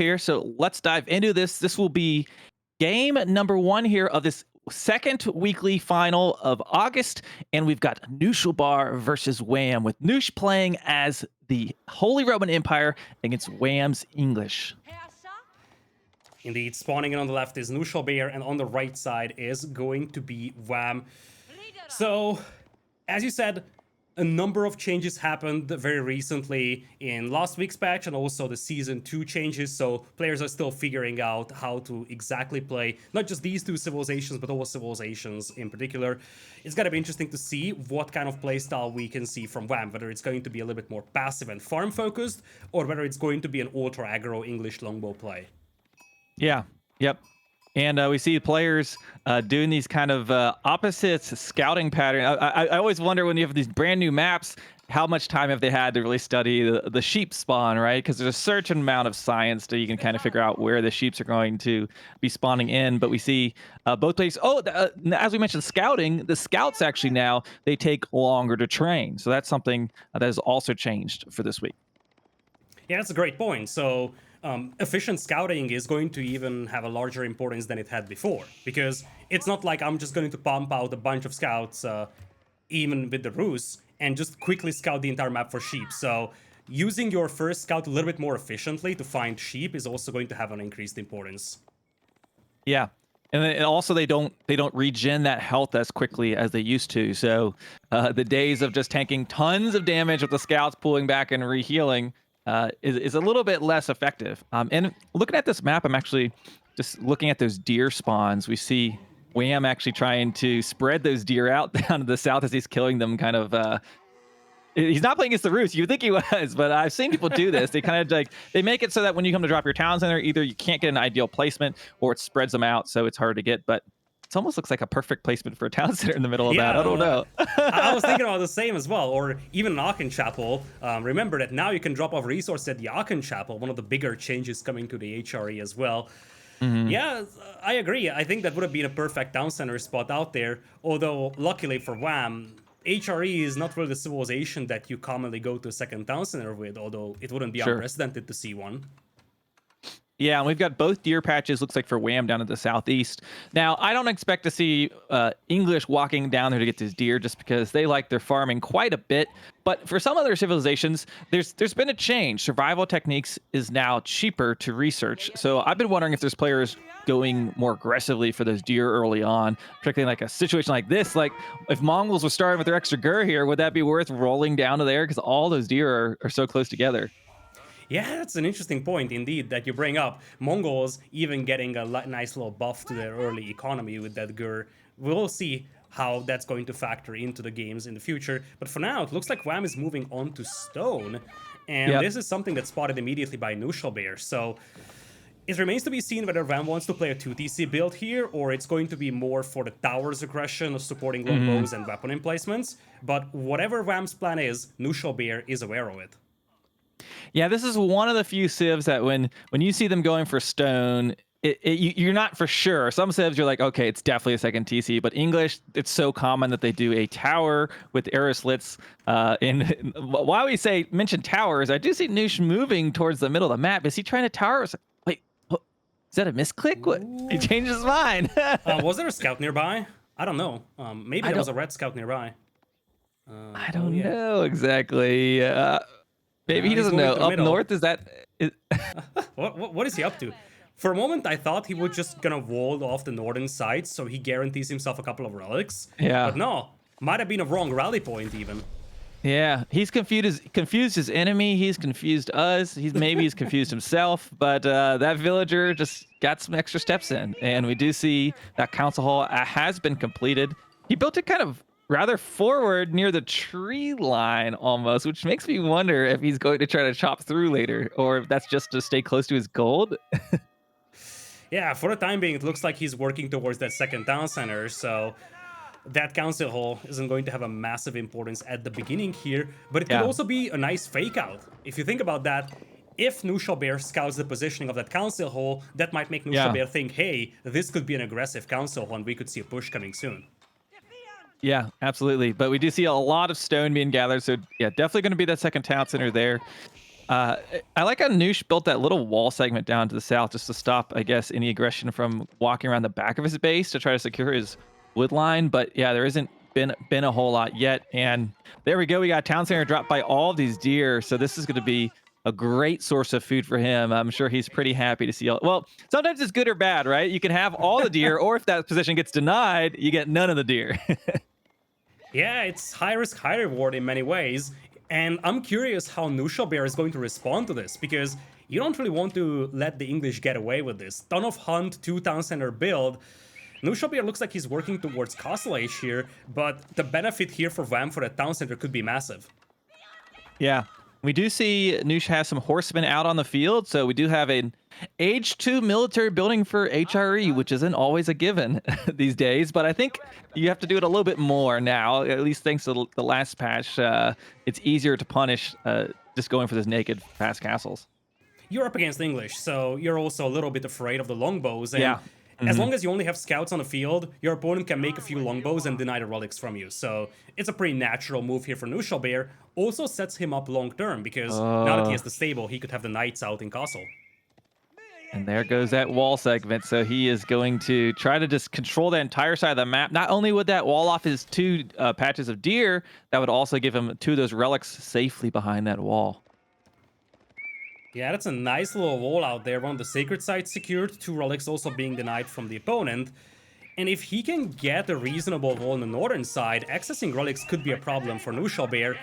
here. So let's dive into this. This will be game number 1 here of this second weekly final of August, and we've got Knuschelbär versus Wam, with Nush playing as the Holy Roman Empire against Wam's English. Indeed, spawning in on the left is Knuschelbär, and on the right side is going to be Wam. So, as you said, a number of changes happened very recently in last week's patch and also the Season 2 changes, so players are still figuring out how to exactly play not just these two civilizations, but all civilizations in particular. It's going to be interesting to see what kind of playstyle we can see from Wam, whether it's going to be a little bit more passive and farm-focused, or whether it's going to be an ultra-aggro English longbow play. Yeah, yep. And we see players doing these kind of opposites scouting pattern. I always wonder when you have these brand new maps, how much time have they had to really study the sheep spawn, right? Because there's a certain amount of science that you can kind of figure out where the sheeps are going to be spawning in. But we see both places. Oh, as we mentioned, scouting, the scouts actually now, they take longer to train. So that's something that has also changed for this week. Yeah, that's a great point. So efficient scouting is going to even have a larger importance than it had before, because it's not like I'm just going to pump out a bunch of scouts, even with the ruse, and just quickly scout the entire map for sheep. So using your first scout a little bit more efficiently to find sheep is also going to have an increased importance. Yeah. And then also they don't regen that health as quickly as they used to. So the days of just tanking tons of damage with the scouts pulling back and rehealing is a little bit less effective. And looking at this map, I'm actually just looking at those deer spawns. We see Wam actually trying to spread those deer out down to the south as he's killing them. Kind of, he's not playing against the roost. You would think he was, but I've seen people do this. They kind of like, they make it so that when you come to drop your towns in there, either you can't get an ideal placement or it spreads them out, so it's hard to get. But it almost looks like a perfect placement for a town center in the middle of that. I don't know. I was thinking about the same as well. Or even an Aachen Chapel. Remember that now you can drop off resources at the Aachen Chapel, one of the bigger changes coming to the HRE as well. Yeah, I agree. I think that would have been a perfect town center spot out there. Although, luckily for Wam, HRE is not really the civilization that you commonly go to a second town center with, although it wouldn't be unprecedented to see one. Yeah, and we've got both deer patches, looks like, for Wam down at the southeast. Now, I don't expect to see English walking down there to get these deer just because they like their farming quite a bit. But for some other civilizations, there's been a change. Survival techniques is now cheaper to research. So I've been wondering if there's players going more aggressively for those deer early on, particularly like a situation like this. Like if Mongols were starting with their extra gur here, would that be worth rolling down to there? Because all those deer are so close together. Yeah, that's an interesting point indeed that you bring up. Mongols even getting a nice little buff to their early economy with that gur. We'll see how that's going to factor into the games in the future. But for now, it looks like Wam is moving on to stone. And this is something that's spotted immediately by Knuschelbär. So it remains to be seen whether Wam wants to play a 2TC build here, or it's going to be more for the towers aggression of supporting longbows and weapon emplacements. But whatever Wam's plan is, Knuschelbär is aware of it. Yeah, this is one of the few civs that when you see them going for stone, you're not for sure. Some civs you're like, okay, it's definitely a second TC, but English, it's so common that they do a tower with arrow slits. And while we mention towers, I do see Noosh moving towards the middle of the map. Is he trying to tower? Wait, is that a misclick? What? He changed his mind. Was there a scout nearby? I don't know. Maybe there was a red scout nearby. I don't know exactly. Maybe he doesn't know. Up north, is that... What is he up to? For a moment, I thought he was just gonna wall off the northern side, so he guarantees himself a couple of relics. Yeah. But no, might have been a wrong rally point even. Yeah, he's confused his enemy. He's confused us. He's confused himself. But that villager just got some extra steps in, and we do see that council hall has been completed. He built it kind of rather forward near the tree line almost, which makes me wonder if he's going to try to chop through later, or if that's just to stay close to his gold. Yeah, for the time being, it looks like he's working towards that second town center, so that council hall isn't going to have a massive importance at the beginning here, but it could also be a nice fake out. If you think about that, if Knuschelbär scouts the positioning of that council hall, that might make Knuschelbär think, hey, this could be an aggressive council hall and we could see a push coming soon. Yeah, absolutely. But we do see a lot of stone being gathered. So yeah, definitely going to be that second town center there. I like how Noosh built that little wall segment down to the south just to stop, I guess, any aggression from walking around the back of his base to try to secure his wood line. But yeah, there isn't been a whole lot yet. And there we go. We got a town center dropped by all of these deer. So this is going to be a great source of food for him. I'm sure he's pretty happy to see all. Well, sometimes it's good or bad, right? You can have all the deer, or if that position gets denied, you get none of the deer. Yeah, it's high risk, high reward in many ways. And I'm curious how Knuschelbär is going to respond to this, because you don't really want to let the English get away with this. Ton of Hunt, 2 town center build. Knuschelbär looks like he's working towards Castle Age here, but the benefit here for Wam for the town center could be massive. Yeah, we do see Noosh has some horsemen out on the field, so we do have an Age 2 military building for HRE, which isn't always a given these days, but I think you have to do it a little bit more now, at least thanks to the last patch. It's easier to punish just going for those naked fast castles. You're up against English, so you're also a little bit afraid of the longbows, and Yeah. as long as you only have scouts on the field, your opponent can make a few longbows and deny the relics from you. So it's a pretty natural move here for Knuschelbär. Also sets him up long term, because now that he has the stable, he could have the knights out in castle. And there goes that wall segment. So he is going to try to just control the entire side of the map. Not only would that wall off his 2 patches of deer, that would also give him 2 of those relics safely behind that wall. Yeah, that's a nice little wall out there. One of the sacred sites secured, 2 relics also being denied from the opponent. And if he can get a reasonable wall on the northern side, accessing relics could be a problem for Knuschelbär.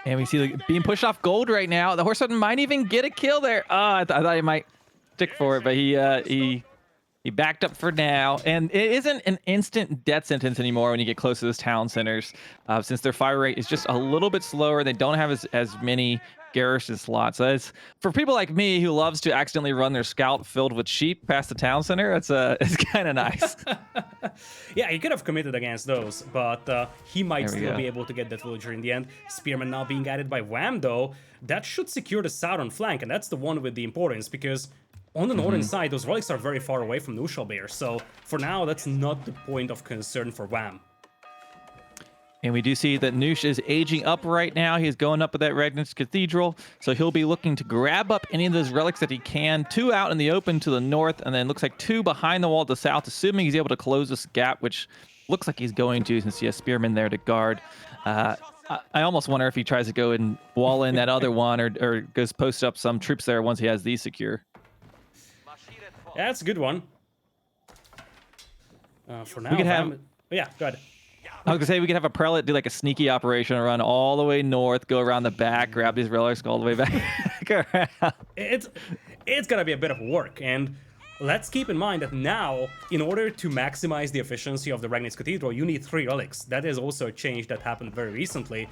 And we see like, being pushed off gold right now. The horseman might even get a kill there. I thought he might stick for it, but he backed up for now. And it isn't an instant death sentence anymore when you get close to those town centers, since their fire rate is just a little bit slower. They don't have as many garrison slots. So it's for people like me who loves to accidentally run their scout filled with sheep past the town center. It's kind of nice. Yeah, he could have committed against those, but he might There we still go. be able to get that villager in the end. Spearman now being added by Wam, though. That should secure the southern flank, and that's the one with the importance, because on the northern side, those relics are very far away from Knuschelbär. So for now, that's not the point of concern for Wam. And we do see that Noosh is aging up right now. He's going up with that Regnitz Cathedral. So he'll be looking to grab up any of those relics that he can. 2 out in the open to the north, and then looks like 2 behind the wall to the south, assuming he's able to close this gap, which looks like he's going to, since he has spearmen there to guard. I almost wonder if he tries to go and wall in that other one, or goes post up some troops there once he has these secure. Yeah, that's a good one. For now, We could have- yeah, go ahead. I was gonna say we could have a prelate do like a sneaky operation, run all the way north, go around the back, grab these relics, go all the way back around. It's gonna be a bit of work, and let's keep in mind that now, in order to maximize the efficiency of the Regnitz Cathedral, you need 3 relics. That is also a change that happened very recently.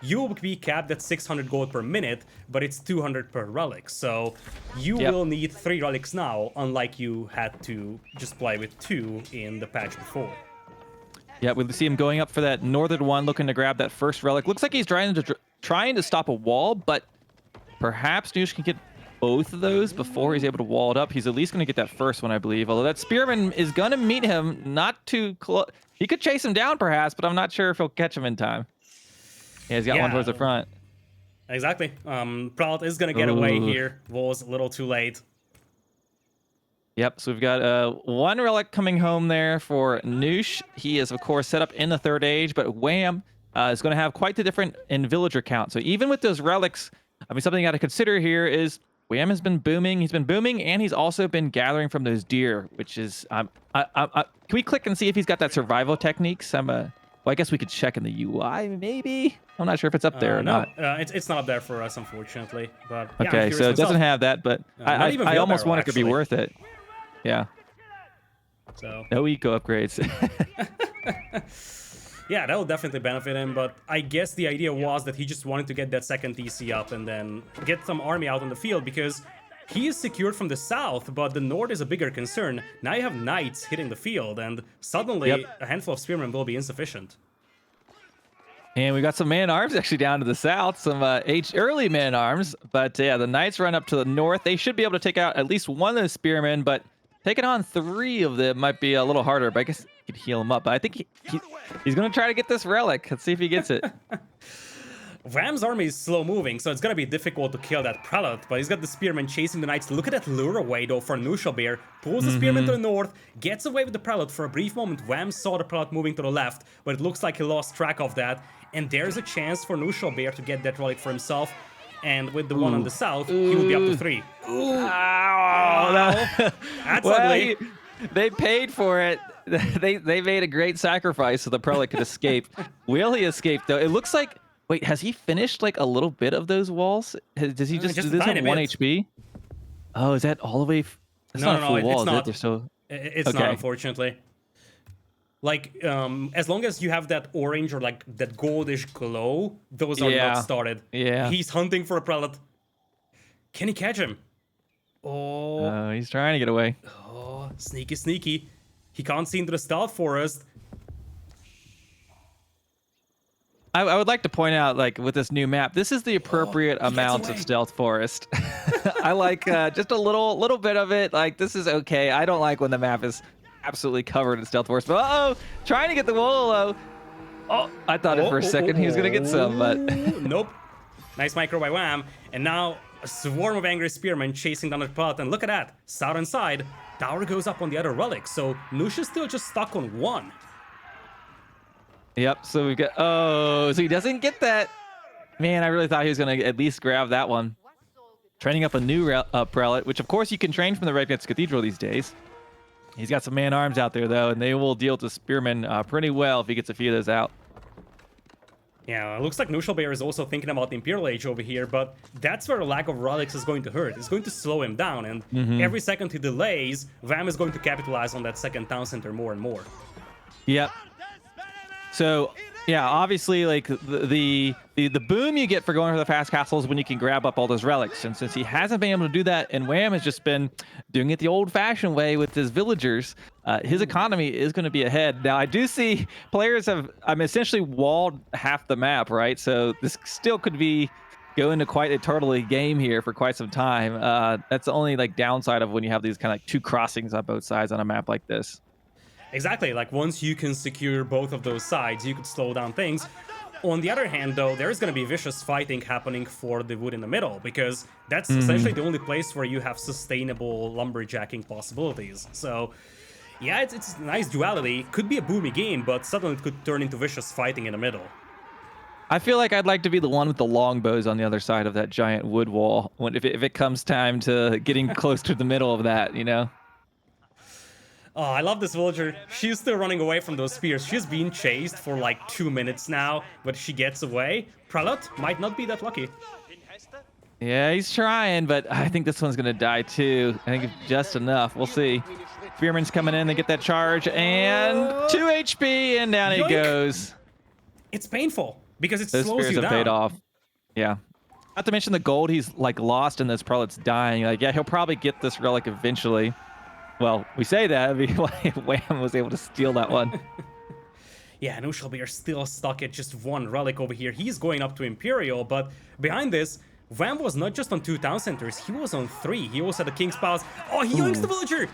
You will be capped at 600 gold per minute, but it's 200 per relic. So you will need 3 relics now, unlike you had to just play with 2 in the patch before. Yeah, we see him going up for that northern one, looking to grab that first relic. Looks like he's trying to stop a wall, but perhaps Noosh can get both of those before he's able to wall it up. He's at least going to get that first one, I believe. Although that spearman is going to meet him not too close. He could chase him down, perhaps, but I'm not sure if he'll catch him in time. Yeah, he's got one towards the front. Exactly. Prout is going to get away here. Was a little too late. Yep, so we've got 1 relic coming home there for Noosh. He is, of course, set up in the 3rd age, but Wam is going to have quite the different in villager count. So even with those relics, I mean, something you got to consider here is Wam has been booming. He's been booming, and he's also been gathering from those deer, which is... can we click and see if he's got that survival techniques? Well, I guess we could check in the UI, maybe? I'm not sure if it's up there or no, not. it's not up there for us, unfortunately. But yeah, Okay, so it doesn't have that, but I almost want it to be worth it. Yeah. So no eco upgrades. yeah, that will definitely benefit him, but I guess the idea was that he just wanted to get that second TC up and then get some army out on the field, because he is secured from the south, but the north is a bigger concern. Now you have knights hitting the field, and suddenly a handful of spearmen will be insufficient. And we got some man-arms actually down to the south, some early man-arms, but yeah, the knights run up to the north. They should be able to take out at least one of those spearmen, but taking on 3 of them might be a little harder, but I guess you could heal him up. But I think he's going to try to get this relic. Let's see if he gets it. Wam's army is slow moving, so it's gonna be difficult to kill that prelate, but he's got the spearmen chasing the knights. Look at that lure away though for Knuschelbär. Pulls the spearmen to the north, gets away with the prelate. For a brief moment, Wam saw the prelate moving to the left, but it looks like he lost track of that. And there's a chance for Knuschelbär to get that relic for himself. And with the one on the south, he will be up to 3. Ow. That's Well, ugly. they paid for it. They made a great sacrifice so the prelate could escape. Will he escape though? It looks like. Wait, has he finished like a little bit of those walls? Does he just do this at 1 HP? Oh, is that all the way? That's not a full wall, it's is not. it? They're so... It's not, unfortunately. Like, as long as you have that orange or like that goldish glow, those are not started. Yeah. He's hunting for a prelate. Can he catch him? Oh. He's trying to get away. Oh, sneaky, sneaky. He can't see into the stealth forest. I would like to point out, like, with this new map, this is the appropriate amount of stealth forest. I like just a little bit of it. Like, this is okay. I don't like when the map is absolutely covered in stealth forest. But uh-oh, trying to get the Wololo. Oh, I thought for a second he was gonna get some, but nope. Nice micro by Wam, and now a swarm of angry spearmen chasing down the path. And look at that, southern side, tower goes up on the other relic. So Nush is still just stuck on 1. Yep, so we've got... Oh, so he doesn't get that. Man, I really thought he was going to at least grab that one. Training up a new prelate, which of course you can train from the Red Cathedral these days. He's got some man-arms out there, though, and they will deal to spearmen pretty well if he gets a few of those out. Yeah, it looks like Knuschelbär is also thinking about the Imperial Age over here, but that's where a lack of relics is going to hurt. It's going to slow him down, and every second he delays, Wam is going to capitalize on that second town center more and more. Yep. So, yeah, obviously, like, the boom you get for going for the fast castle is when you can grab up all those relics. And since he hasn't been able to do that, and Wam has just been doing it the old-fashioned way with his villagers, his economy is going to be ahead. Now, I do see players have essentially walled half the map, right? So this still could be going to quite a turtley game here for quite some time. That's the only, like, downside of when you have these kind of like 2 crossings on both sides on a map like this. Exactly, like once you can secure both of those sides, you could slow down things. On the other hand, though, there's going to be vicious fighting happening for the wood in the middle, because that's essentially the only place where you have sustainable lumberjacking possibilities. So, yeah, it's a nice duality. Could be a boomy game, but suddenly it could turn into vicious fighting in the middle. I feel like I'd like to be the one with the longbows on the other side of that giant wood wall if it comes time to getting close to the middle of that, you know? Oh, I love this villager. She's still running away from those spears. She's been chased for like 2 minutes now, but she gets away. Prelate might not be that lucky. Yeah, he's trying, but I think this one's going to die too. I think just enough. We'll see. Spearman's coming in. They get that charge, and 2 HP, and down he goes. It's painful because it Those slows spears you have down. paid off. Yeah. Not to mention the gold he's like lost in this prelate's dying. Like, yeah, he'll probably get this relic eventually. Well, we say that Wam was able to steal that one. Yeah, Knuschelbär still stuck at just 1 relic over here. He's going up to Imperial, but behind this, Wam was not just on 2 town centers, he was on 3. He also had the King's Palace. Oh, he yoinks the villager!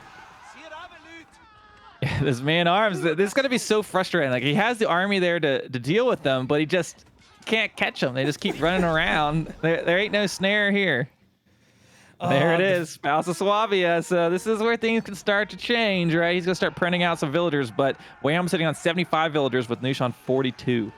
Yeah, this man-arms, this is going to be so frustrating. Like, he has the army there to deal with them, but he just can't catch them. They just keep running around. There ain't no snare here. There it is, Spouse of Swabia. So this is where things can start to change, right? He's going to start printing out some villagers, but Wam's sitting on 75 villagers with Nush on 42.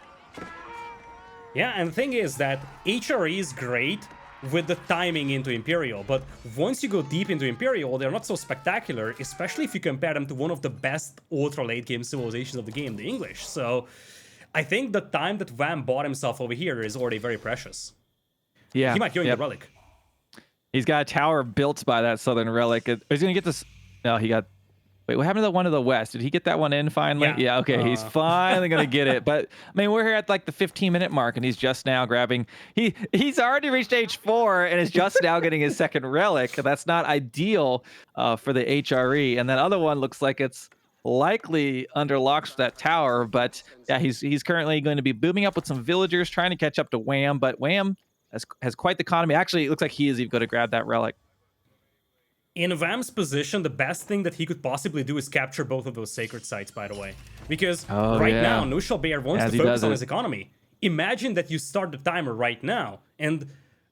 Yeah, and the thing is that HRE is great with the timing into Imperial, but once you go deep into Imperial, they're not so spectacular, especially if you compare them to one of the best ultra late game civilizations of the game, the English. So I think the time that Wam bought himself over here is already very precious. Yeah. He might yoink the relic. He's got a tower built by that southern relic. He's going to get this. No, he got. Wait, what happened to the one to the west? Did he get that one in finally? Yeah, okay. He's finally going to get it. But, I mean, we're here at like the 15-minute mark, and he's just now grabbing. He's already reached H4 and is just now getting his second relic. That's not ideal for the HRE. And that other one looks like it's likely under locks for that tower. But, yeah, he's currently going to be booming up with some villagers, trying to catch up to Wam. But Wam has quite the economy. Actually, it looks like he is even going to grab that relic. In Wam's position, the best thing that he could possibly do is capture both of those sacred sites, by the way. Because now, Knuschelbär wants to focus on his economy. imagine that you start the timer right now, and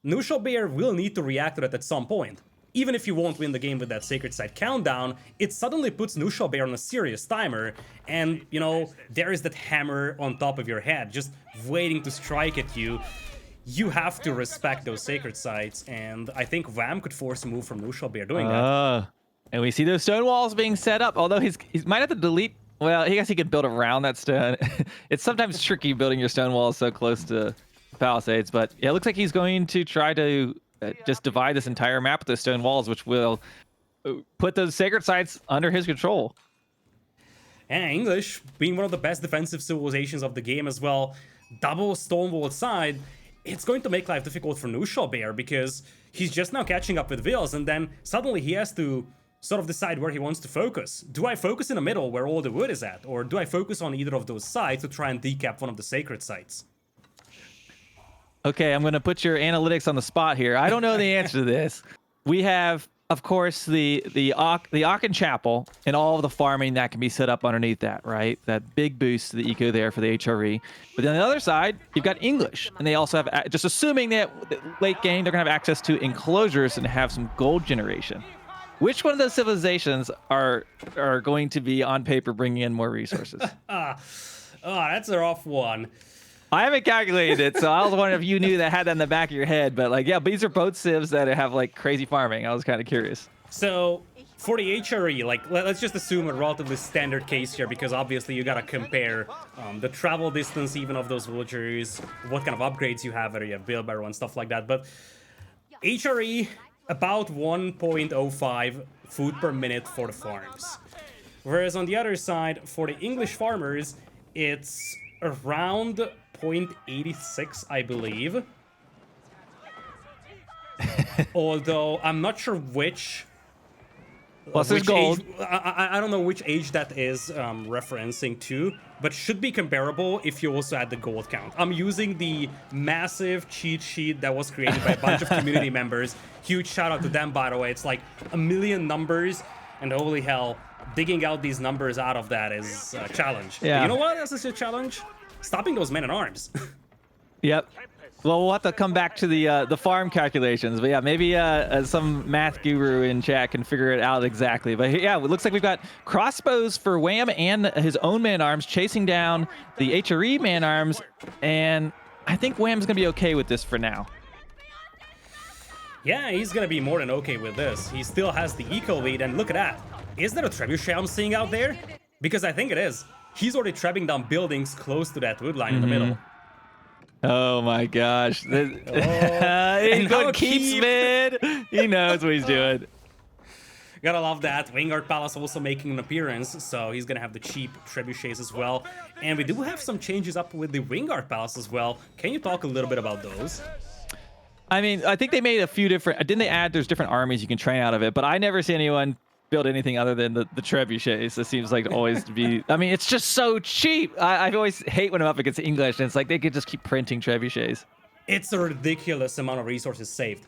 Knuschelbär will need to react to that at some point. Even if you won't win the game with that Sacred Site countdown, it suddenly puts Knuschelbär on a serious timer, and, you know, there is that hammer on top of your head, just waiting to strike at you. You have to respect those Sacred Sites, and I think Wam could force a move from Knuschelbär doing that. And we see those stone walls being set up, although he might have to delete. Well, I guess he could build around that stone. It's sometimes tricky building your stone walls so close to palisades, but yeah, it looks like he's going to try to just divide this entire map with those stone walls, which will put those Sacred Sites under his control. And English, being one of the best defensive civilizations of the game as well, double stonewalled side, it's going to make life difficult for Knuschelbär because he's just now catching up with Wills, and then suddenly he has to sort of decide where he wants to focus. Do I focus in the middle where all the wood is at, or do I focus on either of those sides to try and decap one of the Sacred Sites? Okay, I'm going to put your analytics on the spot here. I don't know the answer to this. We have, of course, the Aachen Chapel and all of the farming that can be set up underneath that, right? That big boost to the eco there for the HRE. But then on the other side, you've got English, and they also have, just assuming that late game, they're going to have access to enclosures and have some gold generation. Which one of those civilizations are going to be on paper bringing in more resources? That's a rough one. I haven't calculated it, so I was wondering if you knew that, had that in the back of your head. But like, yeah, these are both civs that have like crazy farming. I was kind of curious. So for the HRE, like, let's just assume a relatively standard case here, because obviously you gotta compare the travel distance even of those villagers, what kind of upgrades you have, whether you have Bilbarrow and stuff like that. But HRE, about 1.05 food per minute for the farms. Whereas on the other side, for the English farmers, it's around 0.86, I believe. Although I'm not sure which. Plus there's gold. I don't know which age that is referencing to, but should be comparable if you also add the gold count. I'm using the massive cheat sheet that was created by a bunch of community members. Huge shout out to them, by the way. It's like a million numbers, and holy hell, digging out these numbers out of that is a challenge. Yeah. But you know what else is a challenge? Stopping those men-at-arms. Yep. Well, we'll have to come back to the farm calculations, but yeah, maybe some math guru in chat can figure it out exactly. But yeah, it looks like we've got crossbows for Wam and his own man-arms chasing down the HRE man-arms, and I think Wham's gonna be okay with this for now. Yeah, he's gonna be more than okay with this. He still has the eco lead, and look at that. Is there a trebuchet I'm seeing out there? Because I think it is. He's already trebbing down buildings close to that wood line in the middle. Oh my gosh. He's going keeps mid. He knows what he's doing. Gotta love that. Wingard Palace also making an appearance, so he's gonna have the cheap trebuchets as well. And we do have some changes up with the Wingard Palace as well. Can you talk a little bit about those? I mean, I think they made a few different... Didn't they add there's different armies you can train out of it, but I never see anyone build anything other than the trebuchets. It seems like always to be... I mean, it's just so cheap. I always hate when I'm up against English, and it's like they could just keep printing trebuchets. It's a ridiculous amount of resources saved.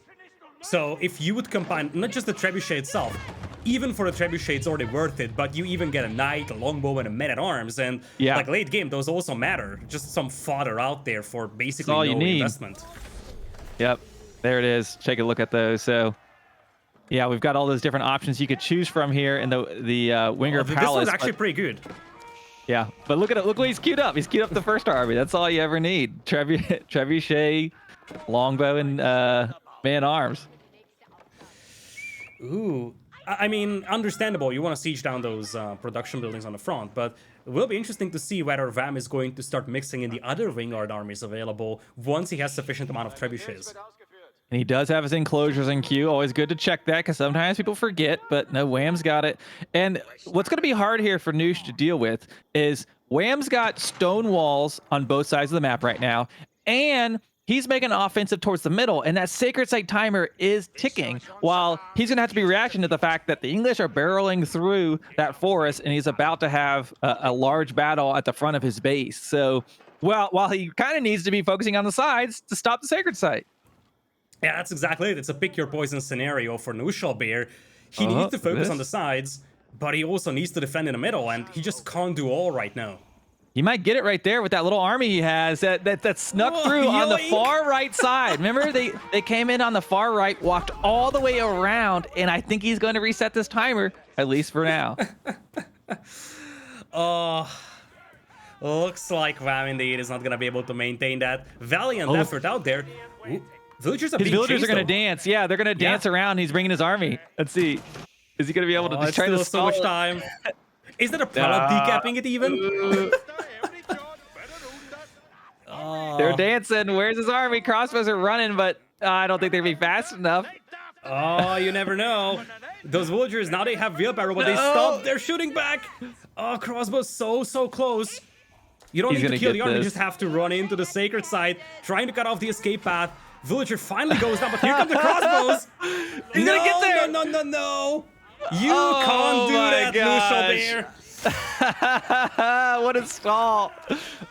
So if you would combine not just the trebuchet itself, even for the trebuchet it's already worth it, but you even get a knight, a longbow, and a men-at-arms, and like late game, those also matter. Just some fodder out there for basically no investment. Yep, there it is. Take a look at those. So yeah, we've got all those different options you could choose from here in the Winger Palace. This one's actually pretty good. Yeah, but look at it. Look what he's queued up. He's queued up the first army. That's all you ever need. Trebuchet, longbow, and man-arms. Ooh, I mean, understandable. You want to siege down those production buildings on the front, but it will be interesting to see whether Wam is going to start mixing in the other Wingard armies available once he has sufficient amount of trebuchets. And he does have his enclosures in queue. Always good to check that, because sometimes people forget, but no, Wham's got it. And what's going to be hard here for Noosh to deal with is Wham's got stone walls on both sides of the map right now, and he's making an offensive towards the middle, and that Sacred Site timer is ticking, while he's going to have to be reacting to the fact that the English are barreling through that forest, and he's about to have a large battle at the front of his base. So, well, while he kind of needs to be focusing on the sides to stop the Sacred Site. Yeah, that's exactly it. It's a pick your poison scenario for Knuschelbär. He needs to focus on the sides, but he also needs to defend in the middle, and he just can't do all right now. He might get it right there with that little army he has that snuck Oh, through on the yoink. far right side. Remember, they came in on the far right, walked all the way around, and I think he's going to reset this timer, at least for now. Looks like Wam indeed is not going to be able to maintain that valiant effort out there. Ooh, villagers are His being villagers chased, are going to though. dance. Yeah, they're going to dance around. He's bringing his army. Let's see. Is he going to be able to It's try to still so much stall it? time. Is that a product decapping it even? They're dancing. Where's his army? Crossbows are running, but I don't think they're be fast enough. Oh, you never know. Those villagers, now they have wheelbarrow, but they No. stop. They're shooting back. Oh, crossbow's so close. You don't He's need to gonna kill get the army, you this. just have to run into the sacred site, trying to cut off the escape path. Villager finally goes down, but here come the crossbows. He's gonna get there. No. You Oh can't do my that, Knuschelbär. What a stall.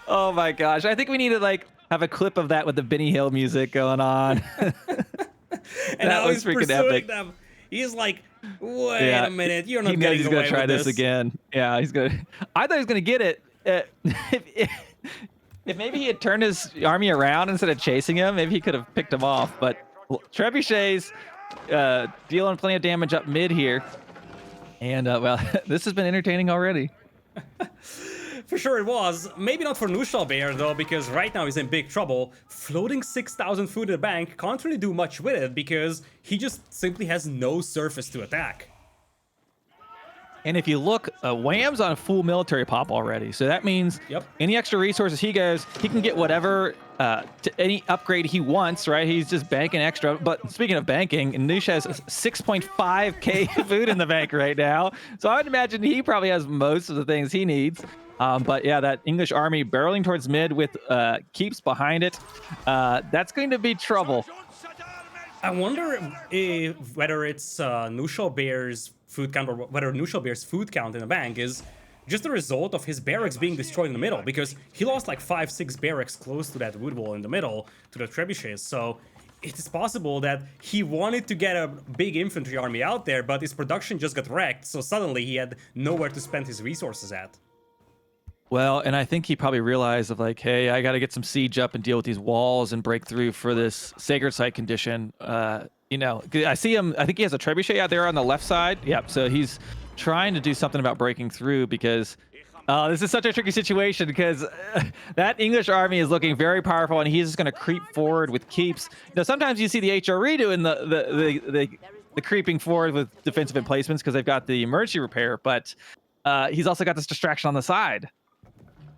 Oh my gosh. I think we need to like have a clip of that with the Benny Hill music going on. And now was he's freaking pursuing epic. them. He's like, wait a minute, you're not he knows getting he's away gonna try with this again. Yeah, he's gonna. I thought he was gonna get it. If maybe he had turned his army around instead of chasing him, maybe he could have picked him off. But trebuchets dealing plenty of damage up mid here. And well, this has been entertaining already. For sure it was. Maybe not for Knuschelbär though, because right now he's in big trouble. Floating 6,000 food in the bank can't really do much with it because he just simply has no surface to attack. And if you look, Wham's on a full military pop already. So that means any extra resources he goes, he can get whatever, any upgrade he wants, right? He's just banking extra. But speaking of banking, Nush has 6.5k food in the bank right now. So I would imagine he probably has most of the things he needs. But yeah, that English army barreling towards mid with keeps behind it. That's going to be trouble. I wonder whether it's Knuschelbär's food count or whether Knuschelbär's food count in the bank is just a result of his barracks being destroyed in the middle, because he lost like 5-6 barracks close to that wood wall in the middle to the trebuchets. So it is possible that he wanted to get a big infantry army out there, but his production just got wrecked. So suddenly he had nowhere to spend his resources at. Well, and I think he probably realized of like, hey, I got to get some siege up and deal with these walls and break through for this sacred site condition. You know, I see him. I think he has a trebuchet out there on the left side. Yep. So he's trying to do something about breaking through because this is such a tricky situation because that English army is looking very powerful and he's just going to creep forward with keeps. You know, sometimes you see the HRE doing the creeping forward with defensive emplacements because they've got the emergency repair, but he's also got this distraction on the side.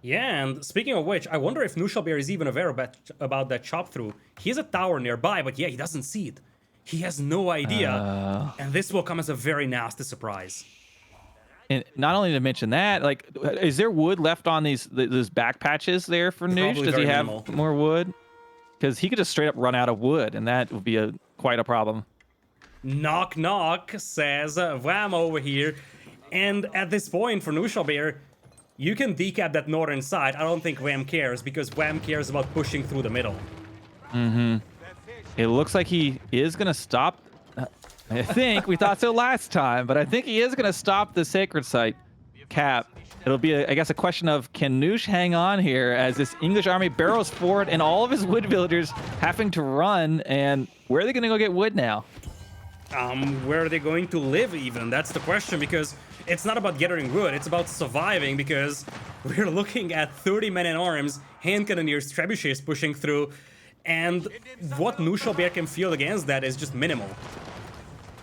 Yeah, and speaking of which, I wonder if Knuschelbär is even aware about that chop through. He has a tower nearby, but yeah, he doesn't see it. He has no idea, and this will come as a very nasty surprise. And not only to mention that, like, is there wood left on those back patches there for Noosh? Does he have more wood? Because he could just straight up run out of wood, and that would be quite a problem. Knock, knock, says Wam over here. And at this point, for Knuschelbär, you can decap that northern side. I don't think Wam cares, because Wam cares about pushing through the middle. Mm-hmm. It looks like he is going to stop. I think we thought so last time, but I think he is going to stop the sacred site cap. It'll be, I guess, a question of can Noosh hang on here as this English army barrels forward and all of his wood villagers having to run, and where are they going to go get wood now? Where are they going to live even? That's the question, because it's not about gathering wood, it's about surviving, because we're looking at 30 men in arms, hand cannoneers, trebuchets pushing through, and what Knuschelbär can field against that is just minimal.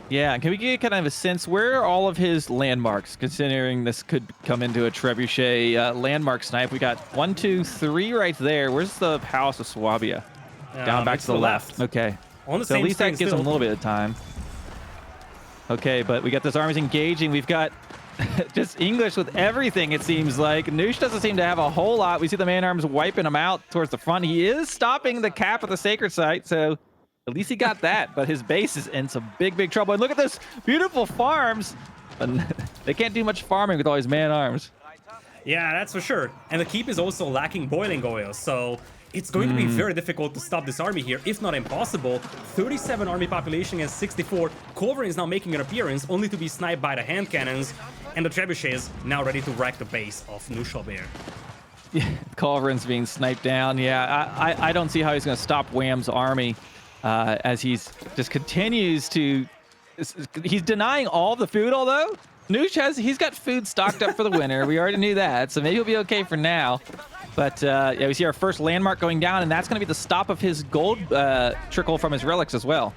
Yeah, can we get kind of a sense, where are all of his landmarks, considering this could come into a trebuchet landmark snipe? We got 1, 2, 3 right there. Where's the House of Swabia? Down back to the left. Okay. On the So same at least that screen gives him a still. little bit of time. Okay, but we got this armies engaging. We've got just English with everything, it seems like. Noosh doesn't seem to have a whole lot. We see the man-arms wiping him out towards the front. He is stopping the cap at the sacred site, so at least he got that. But his base is in some big, big trouble. And look at this beautiful farms. And they can't do much farming with all these man-arms. Yeah, that's for sure. And the keep is also lacking boiling oil, so it's going to be very difficult to stop this army here, if not impossible. 37 army population against 64. Culverin is now making an appearance, only to be sniped by the hand cannons, and the trebuchets now ready to wreck the base of Knuschelbär. Yeah, Culverin's being sniped down. Yeah, I don't see how he's going to stop Wham's army as he's just continues to. He's denying all the food, although he's got food stocked up for the winter. We already knew that, so maybe he'll be okay for now. But yeah, we see our first landmark going down, and that's going to be the stop of his gold trickle from his relics as well.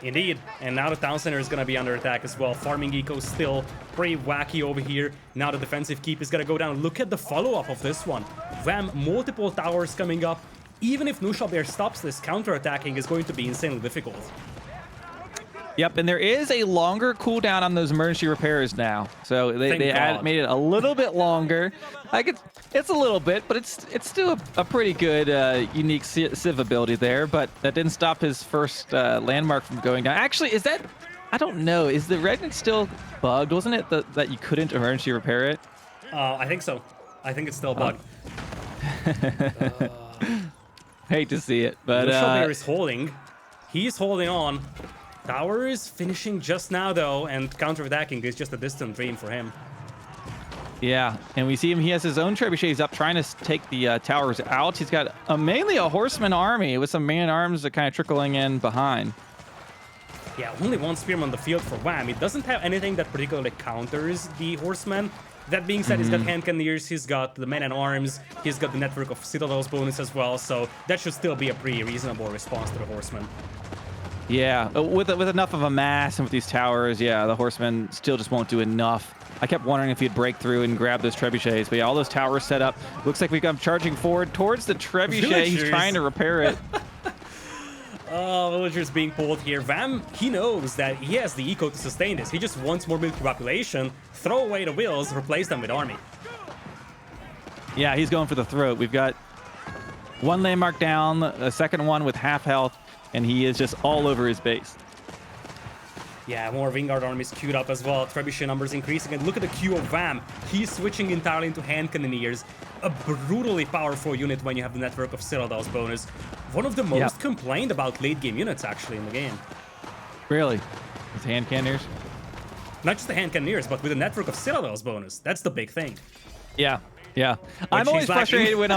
Indeed, and now the town center is going to be under attack as well. Farming eco still pretty wacky over here. Now the defensive keep is going to go down. Look at the follow-up of this one. Wam, multiple towers coming up. Even if Knuschelbär stops this, counter-attacking is going to be insanely difficult. Yep, and there is a longer cooldown on those emergency repairs now. So they made it a little bit longer. It's a little bit, but it's still a pretty good unique civ ability there. But that didn't stop his first landmark from going down. Actually, is that... I don't know. Is the red still bugged? Wasn't it that you couldn't emergency repair it? I think so. I think it's still bugged. Hate to see it, but... Knuschelbär is holding. He's holding on. Tower is finishing just now, though, and counterattacking is just a distant dream for him. Yeah, and we see him. He has his own trebuchets up, trying to take the towers out. He's got mainly a horseman army with some man-at-arms that kind of trickling in behind. Yeah, only one spearman on the field for Wam. He doesn't have anything that particularly counters the horsemen. That being said, he's got hand cannoneers, he's got the men-at-arms, he's got the network of citadels bonus as well, so that should still be a pretty reasonable response to the horsemen. Yeah, with enough of a mass and with these towers, yeah, the horsemen still just won't do enough. I kept wondering if he'd break through and grab those trebuchets, but yeah, all those towers set up. Looks like we got him charging forward towards the trebuchet. He's trying to repair it. Oh, villagers being pulled here. Wam, he knows that he has the eco to sustain this. He just wants more military population, throw away the wheels, replace them with army. Yeah, he's going for the throat. We've got one landmark down, a second one with half health, and he is just all over his base. Yeah, more Vanguard armies queued up as well. Trebuchet numbers increasing, and look at the queue of Wam. He's switching entirely into hand cannoneers. A brutally powerful unit when you have the network of citadels bonus. One of the most complained about late game units actually in the game. Really? His hand cannoneers? Not just the hand cannoneers, but with the network of citadels bonus. That's the big thing. Yeah. Yeah, I'm always frustrated when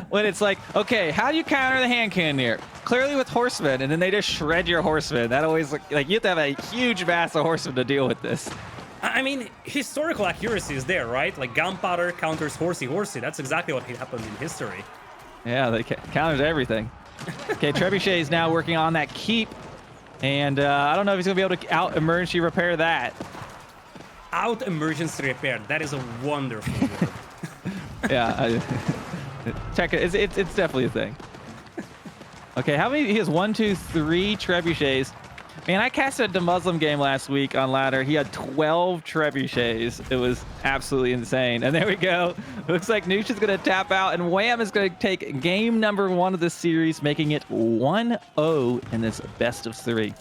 when it's like, okay, how do you counter the hand cannoneer? Clearly with horsemen, and then they just shred your horsemen. That always, like you have to have a huge mass of horsemen to deal with this. I mean, historical accuracy is there, right? Like gunpowder counters horsey. That's exactly what happened in history. Yeah, they counters everything. Okay, Trebuchet is now working on that keep, and I don't know if he's gonna be able to out emergency repair that. Out emergency repair. That is a wonderful word. Yeah, check it. It's definitely a thing. Okay, how many? He has 1, 2, 3 trebuchets. Man, I casted a Muslim game last week on ladder. He had 12 trebuchets. It was absolutely insane. And there we go. Looks like Noosh is going to tap out, and Wam is going to take game number 1 of this series, making it 1-0 in this best of 3.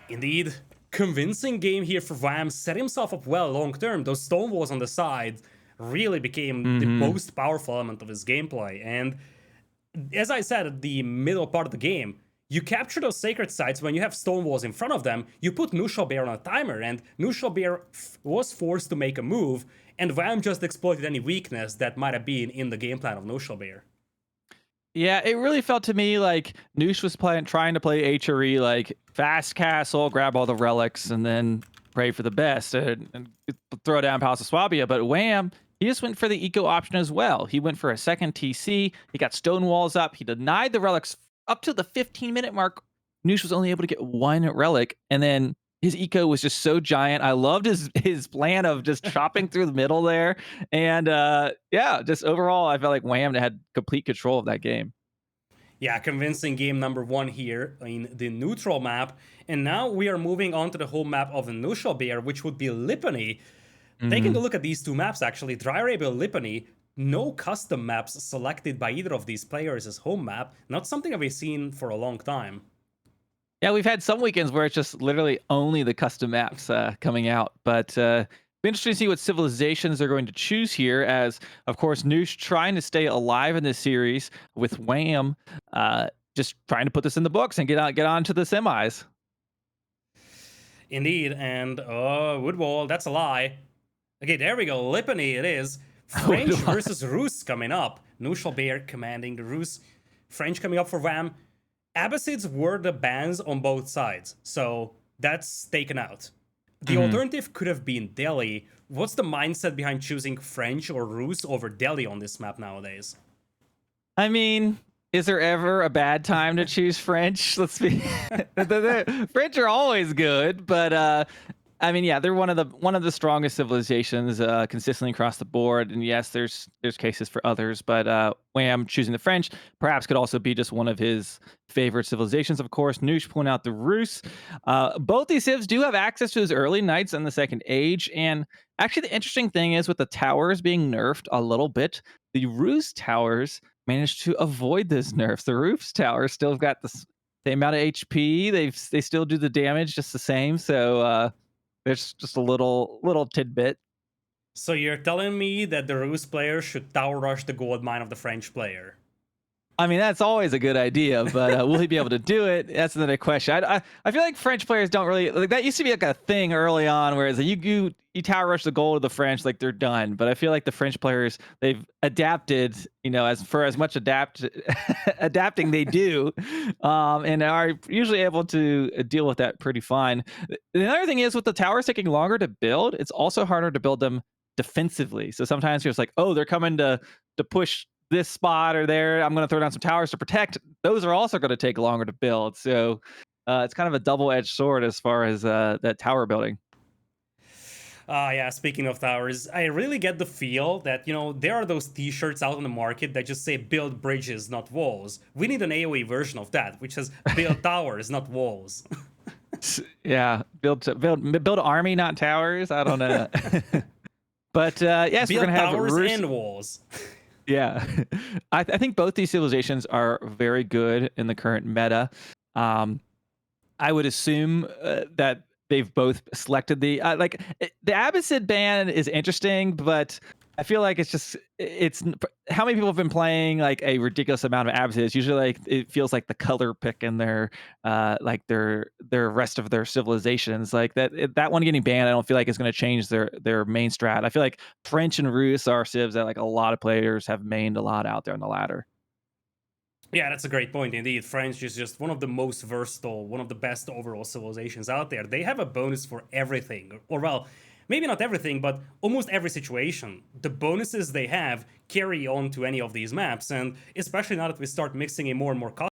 Indeed. Convincing game here for Wam. Set himself up well long term. Those stone walls on the side really became the most powerful element of his gameplay. And as I said at the middle part of the game, you capture those sacred sites when you have stone walls in front of them. You put Knuschelbär on a timer, and Knuschelbär was forced to make a move, and Wam just exploited any weakness that might have been in the game plan of Knuschelbär. Yeah, it really felt to me like Noosh was trying to play HRE, like fast castle, grab all the relics, and then pray for the best and throw down Palace of Swabia. But Wam, he just went for the eco option as well. He went for a second TC. He got stone walls up. He denied the relics up to the 15-minute mark. Noosh was only able to get 1 relic, and then his eco was just so giant. I loved his plan of just chopping through the middle there. And yeah, just overall, I felt like Wam had complete control of that game. Yeah, convincing game number 1 here in the neutral map. And now we are moving on to the home map of the Knuschelbär, which would be Lipany. Taking a look at these 2 maps, actually, Dry Arabia, Lipany, no custom maps selected by either of these players as home map. Not something that we've seen for a long time. Yeah, we've had some weekends where it's just literally only the custom maps coming out. But be interesting to see what civilizations they're going to choose here, as, of course, Noosh trying to stay alive in this series with Wam, just trying to put this in the books and get on to the semis. Indeed, and Woodwall, that's a lie. Okay, there we go. Lipany it is. French versus Rus coming up. Knuschelbär commanding the Rus. French coming up for Wam. Abbasids were the bans on both sides, so that's taken out. The alternative could have been Delhi. What's the mindset behind choosing French or Rus over Delhi on this map nowadays? I mean, is there ever a bad time to choose French? Let's be French are always good, but I mean, yeah, they're one of the strongest civilizations consistently across the board. And yes, there's cases for others, but Wham choosing the French perhaps could also be just one of his favorite civilizations. Of course, Noosh point out the Rus. Both these civs do have access to his early knights in the Second Age, and actually, the interesting thing is with the towers being nerfed a little bit, the Rus towers managed to avoid those nerfs. The Rus towers still have got the same amount of HP. They still do the damage just the same. So. There's just a little tidbit. So you're telling me that the Rus player should tower rush the gold mine of the French player? I mean, that's always a good idea, but will he be able to do it? That's another question. I feel like French players don't really like that. Used to be like a thing early on, whereas you tower rush the gold of the French, like they're done. But I feel like the French players, they've adapted, as much adapting they do, and are usually able to deal with that pretty fine. The other thing is with the towers taking longer to build, it's also harder to build them defensively. So sometimes you're just like, oh, they're coming to push this spot or there, I'm going to throw down some towers to protect. Those are also going to take longer to build. So it's kind of a double-edged sword as far as that tower building. Yeah, speaking of towers, I really get the feel that, there are those t-shirts out on the market that just say build bridges, not walls. We need an AoE version of that, which says build towers, not walls. Yeah, build army, not towers. I don't know. But yes, build we're going to have towers and walls. Yeah, I think both these civilizations are very good in the current meta. I would assume that they've both selected the the Abbasid ban is interesting, but I feel like it's how many people have been playing like a ridiculous amount of Abbasids. Usually, like it feels like the color pick in their rest of their civilizations. Like that one getting banned, I don't feel like is going to change their main strat. I feel like French and Rus are civs that like a lot of players have mained a lot out there on the ladder. Yeah, that's a great point indeed. French is just one of the most versatile, one of the best overall civilizations out there. They have a bonus for everything, or well, maybe not everything, but almost every situation. The bonuses they have carry on to any of these maps, and especially now that we start mixing in more and more